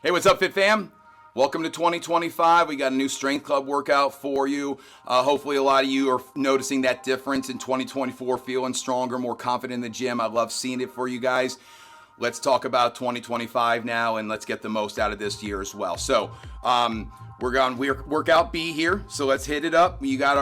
Hey, what's up, Fit Fam? Welcome to 2025. We got a new Strength Club workout for you. Hopefully, a lot of you are noticing that difference in 2024, feeling stronger, more confident in the gym. I love seeing it for you guys. Let's talk about 2025 now, and let's get the most out of this year as well. So, we're on workout B here. So let's hit it up. You got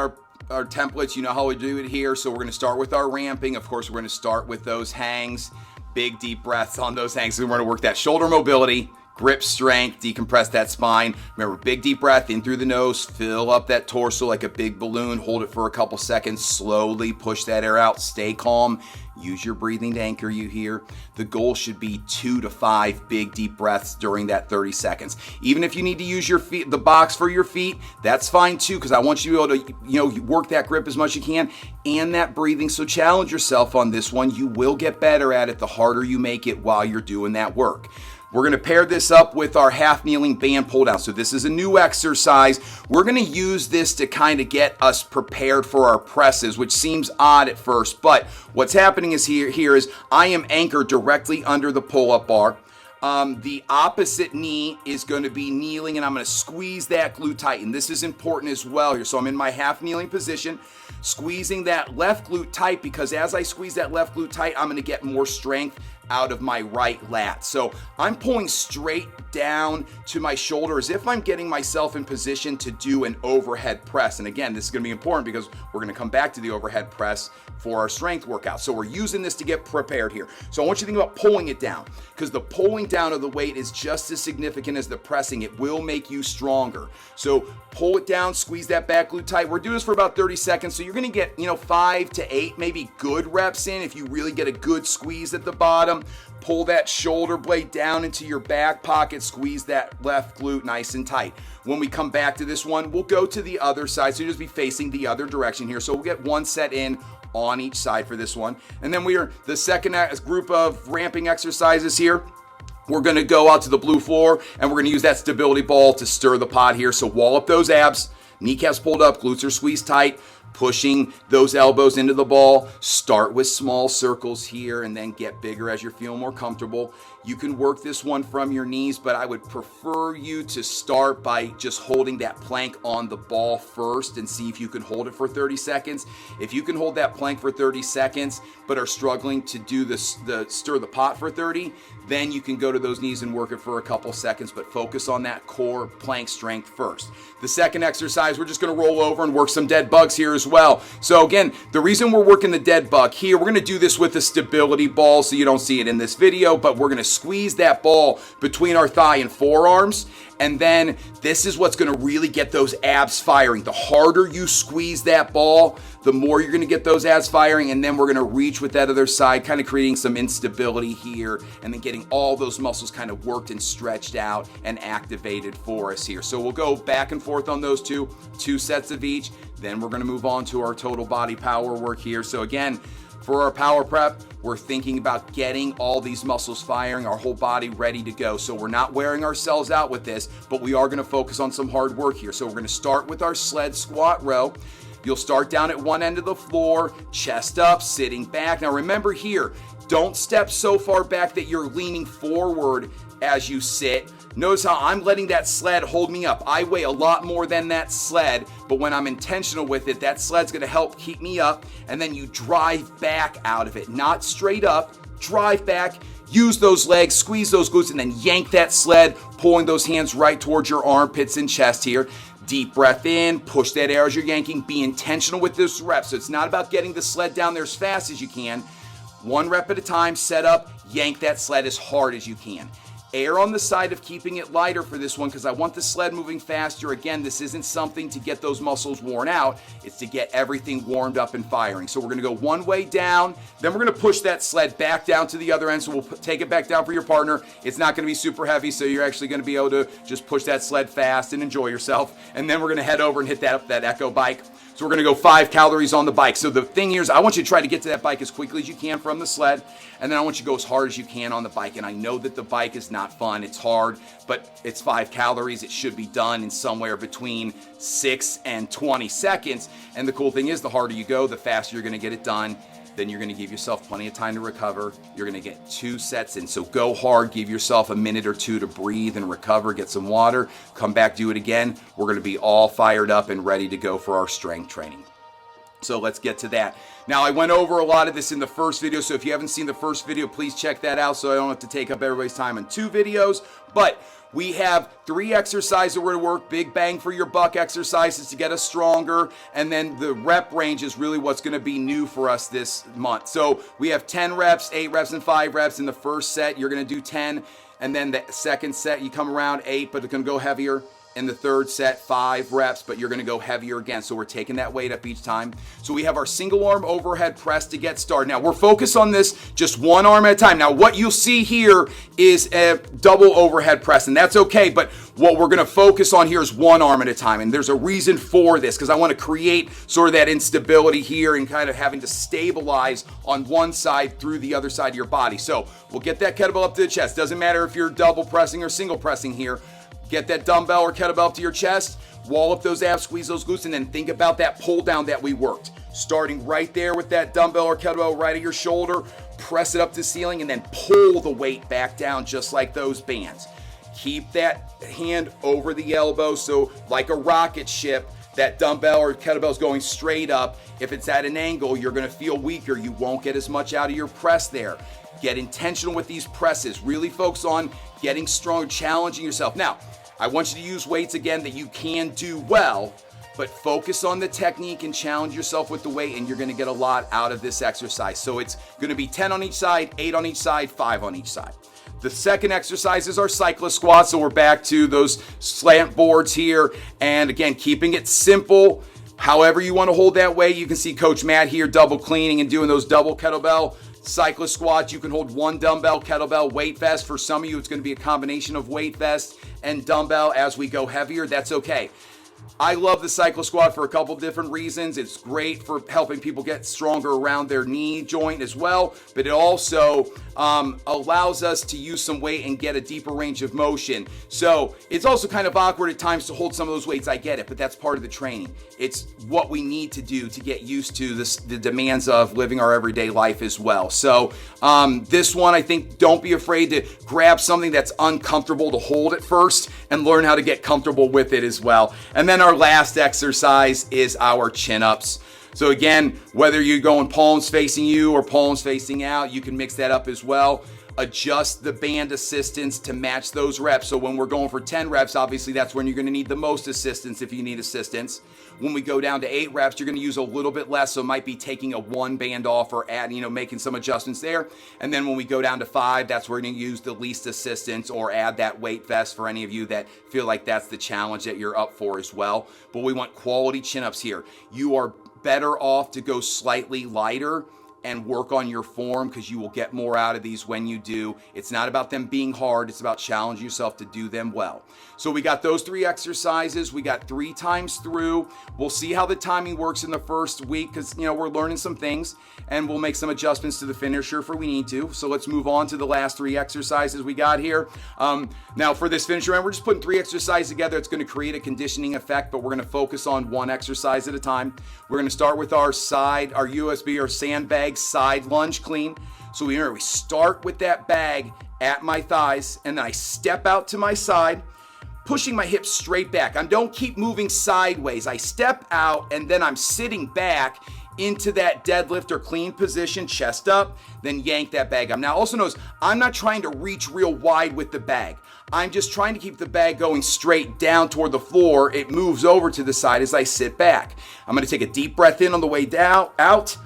our templates. You know how we do it here. So we're going to start with our ramping. Of course, we're going to start with those hangs. Big deep breaths on those hangs. So we're going to work that shoulder mobility, grip strength, decompress that spine. Remember, big deep breath in through the nose, fill up that torso like a big balloon, hold it for a couple seconds, slowly push that air out, stay calm, use your breathing to anchor you here. The goal should be 2 to 5 big deep breaths during that 30 seconds. Even if you need to use your feet, the box for your feet, that's fine too, because I want you to be able to, work that grip as much as you can and that breathing. So challenge yourself on this one. You will get better at it the harder you make it while you're doing that work. We're going to pair this up with our half kneeling band pull down. So this is a new exercise. We're going to use this to kind of get us prepared for our presses, which seems odd at first. But what's happening is here is I am anchored directly under the pull-up bar. The opposite knee is going to be kneeling, and I'm going to squeeze that glute tight. And this is important as well here. So I'm in my half kneeling position, squeezing that left glute tight, because as I squeeze that left glute tight, I'm going to get more strength out of my right lat. So I'm pulling straight down to my shoulder as if I'm getting myself in position to do an overhead press. And again, this is going to be important because we're going to come back to the overhead press for our strength workout. So we're using this to get prepared here. So I want you to think about pulling it down, because the pulling down of the weight is just as significant as the pressing. It will make you stronger. So pull it down, squeeze that back glute tight. We're doing this for about 30 seconds. So you're going to get, 5 to 8 maybe good reps in if you really get a good squeeze at the bottom. Pull that shoulder blade down into your back pocket, squeeze that left glute nice and tight. When we come back to this one, we'll go to the other side. So you'll just be facing the other direction here. So we'll get one set in on each side for this one. And then we are the second group of ramping exercises here. We're going to go out to the blue floor, and we're going to use that stability ball to stir the pot here. So wall up those abs, kneecaps pulled up, glutes are squeezed tight, pushing those elbows into the ball. Start with small circles here and then get bigger as you're feeling more comfortable. You can work this one from your knees, but I would prefer you to start by just holding that plank on the ball first and see if you can hold it for 30 seconds. If you can hold that plank for 30 seconds but are struggling to do the stir the pot for 30, then you can go to those knees and work it for a couple seconds, but focus on that core plank strength first. The second exercise, we're just going to roll over and work some dead bugs here as well. So again, the reason we're working the dead bug here, we're going to do this with a stability ball, so you don't see it in this video, but we're going to squeeze that ball between our thigh and forearms. And then this is what's going to really get those abs firing. The harder you squeeze that ball, the more you're going to get those abs firing. And then we're going to reach with that other side, kind of creating some instability here, and then getting all those muscles kind of worked and stretched out and activated for us here. So we'll go back and forth on those two sets of each. Then we're going to move on to our total body power work here. So again, for our power prep, we're thinking about getting all these muscles firing, our whole body ready to go. So we're not wearing ourselves out with this, but we are going to focus on some hard work here. So we're going to start with our sled squat row. You'll start down at one end of the floor, chest up, sitting back. Now remember here, don't step so far back that you're leaning forward as you sit. Notice how I'm letting that sled hold me up. I weigh a lot more than that sled, but when I'm intentional with it, that sled's gonna help keep me up, and then you drive back out of it. Not straight up, drive back, use those legs, squeeze those glutes, and then yank that sled, pulling those hands right towards your armpits and chest here. Deep breath in, push that air as you're yanking. Be intentional with this rep. So it's not about getting the sled down there as fast as you can. One rep at a time, set up, yank that sled as hard as you can. Err on the side of keeping it lighter for this one, because I want the sled moving faster. Again, this isn't something to get those muscles worn out. It's to get everything warmed up and firing. So we're going to go one way down, then we're going to push that sled back down to the other end. So we'll take it back down for your partner. It's not going to be super heavy, so you're actually going to be able to just push that sled fast and enjoy yourself. And then we're going to head over and hit that Echo bike. So we're going to go 5 calories on the bike. So the thing here is I want you to try to get to that bike as quickly as you can from the sled, and then I want you to go as hard as you can on the bike. And I know that the bike is not fun, it's hard, but it's 5 calories. It should be done in somewhere between 6 and 20 seconds. And the cool thing is the harder you go, the faster you're going to get it done. then you're going to give yourself plenty of time to recover. You're going to get 2 sets in. So go hard, give yourself a minute or 2 to breathe and recover, get some water, come back, do it again. We're going to be all fired up and ready to go for our strength training. So let's get to that. Now, I went over a lot of this in the first video, so if you haven't seen the first video, please check that out so I don't have to take up everybody's time on 2 videos. But we have 3 exercises we're going to work, big bang for your buck exercises to get us stronger, and then the rep range is really what's going to be new for us this month. So we have 10 reps, 8 reps, and 5 reps. In the first set, you're going to do 10, and then the second set, you come around 8, but it's going to go heavier. In the third set, 5 reps, but you're gonna go heavier again. So we're taking that weight up each time. So we have our single arm overhead press to get started. Now we're focused on this just one arm at a time. Now what you'll see here is a double overhead press, and that's okay, but what we're gonna focus on here is one arm at a time. And there's a reason for this, because I wanna create sort of that instability here and kind of having to stabilize on one side through the other side of your body. So we'll get that kettlebell up to the chest. Doesn't matter if you're double pressing or single pressing here. Get that dumbbell or kettlebell up to your chest, wall up those abs, squeeze those glutes, and then think about that pull down that we worked. Starting right there with that dumbbell or kettlebell right at your shoulder, press it up to the ceiling, and then pull the weight back down just like those bands. Keep that hand over the elbow, so like a rocket ship, that dumbbell or kettlebell is going straight up. If it's at an angle, you're gonna feel weaker. You won't get as much out of your press there. Get intentional with these presses. Really focus on getting stronger, challenging yourself. Now, I want you to use weights again that you can do well, but focus on the technique and challenge yourself with the weight, and you're gonna get a lot out of this exercise. So it's gonna be 10 on each side, 8 on each side, 5 on each side. The second exercise is our cyclist squat. So we're back to those slant boards here. And again, keeping it simple. However you want to hold that weight. You can see Coach Matt here double cleaning and doing those double kettlebell cyclist squats. You can hold 1 dumbbell, kettlebell, weight vest. For some of you, it's going to be a combination of weight vest and dumbbell as we go heavier. That's okay. I love the cyclist squat for a couple different reasons. It's great for helping people get stronger around their knee joint as well, but it also allows us to use some weight and get a deeper range of motion. So it's also kind of awkward at times to hold some of those weights. I get it, but that's part of the training. It's what we need to do to get used to the demands of living our everyday life as well. So this one, I think, don't be afraid to grab something that's uncomfortable to hold at first and learn how to get comfortable with it as well. And then our last exercise is our chin-ups. So again, whether you're going palms facing you or palms facing out, you can mix that up as well. Adjust the band assistance to match those reps. So when we're going for 10 reps, obviously that's when you're going to need the most assistance if you need assistance. When we go down to 8 reps, you're going to use a little bit less. So it might be taking a 1 band off or adding, making some adjustments there. And then when we go down to 5, that's where we're going to use the least assistance or add that weight vest for any of you that feel like that's the challenge that you're up for as well. But we want quality chin-ups here. You are better off to go slightly lighter and work on your form, because you will get more out of these when you do. It's not about them being hard, it's about challenging yourself to do them well. So we got those 3 exercises, we got 3 times through. We'll see how the timing works in the first week, because we're learning some things, and we'll make some adjustments to the finisher if we need to. So let's move on to the last 3 exercises we got here. Now for this finisher, and we're just putting 3 exercises together. It's going to create a conditioning effect, but we're going to focus on 1 exercise at a time. We're going to start with our USB or sandbag side lunge clean. So we start with that bag at my thighs, and then I step out to my side, pushing my hips straight back. I don't keep moving sideways. I step out, and then I'm sitting back into that deadlift or clean position, chest up, then yank that bag up. Now also notice, I'm not trying to reach real wide with the bag. I'm just trying to keep the bag going straight down toward the floor. It moves over to the side as I sit back. I'm gonna take a deep breath in on the way down, out.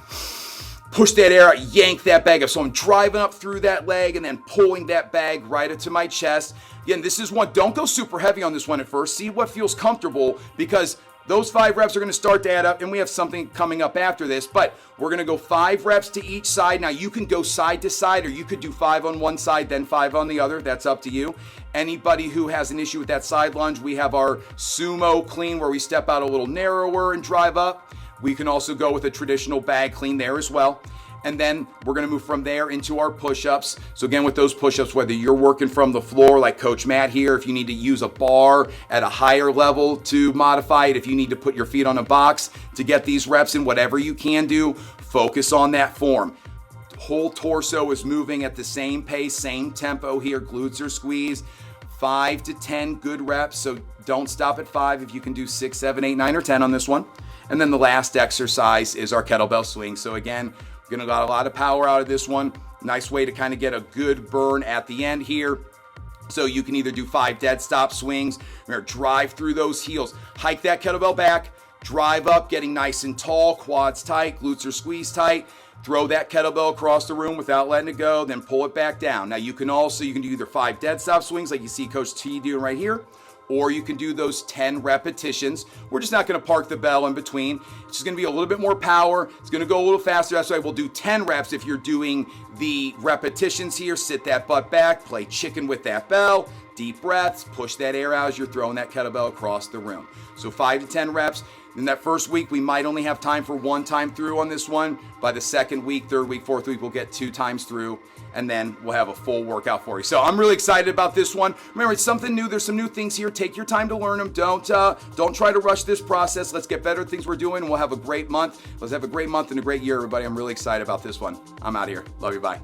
Push that air out, yank that bag up. So I'm driving up through that leg and then pulling that bag right into my chest. Again, this is one, don't go super heavy on this one at first. See what feels comfortable, because those 5 reps are going to start to add up, and we have something coming up after this, but we're going to go 5 reps to each side. Now you can go side to side, or you could do 5 on one side, then 5 on the other. That's up to you. Anybody who has an issue with that side lunge, we have our sumo clean where we step out a little narrower and drive up. We can also go with a traditional bag clean there as well. And then we're going to move from there into our push-ups. So again, with those push-ups, whether you're working from the floor like Coach Matt here, if you need to use a bar at a higher level to modify it, if you need to put your feet on a box to get these reps in, whatever you can do, Focus on that form. Whole torso is moving at the same pace, same tempo here. Glutes are squeezed. 5 to 10 good reps, so don't stop at 5 if you can do 6, 7, 8, 9, or 10 on this one. And then the last exercise is our kettlebell swing. So again, we're gonna get a lot of power out of this one. Nice way to kind of get a good burn at the end here. So you can either do 5 dead stop swings or drive through those heels. Hike that kettlebell back, drive up, getting nice and tall, quads tight, glutes are squeezed tight. Throw that kettlebell across the room without letting it go, then pull it back down. Now you can do either 5 dead stop swings like you see Coach T doing right here, or you can do those 10 repetitions. We're just not gonna park the bell in between. It's just gonna be a little bit more power. It's gonna go a little faster. That's why we'll do 10 reps if you're doing the repetitions here. Sit that butt back, play chicken with that bell, deep breaths, push that air out as you're throwing that kettlebell across the room. So 5 to 10 reps. In that first week, we might only have time for 1 time through on this one. By the second week, third week, fourth week, we'll get 2 times through, and then we'll have a full workout for you. So I'm really excited about this one. Remember, it's something new. There's some new things here. Take your time to learn them. Don't try to rush this process. Let's get better at things we're doing, and we'll have a great month. Let's have a great month and a great year, everybody. I'm really excited about this one. I'm out of here. Love you. Bye.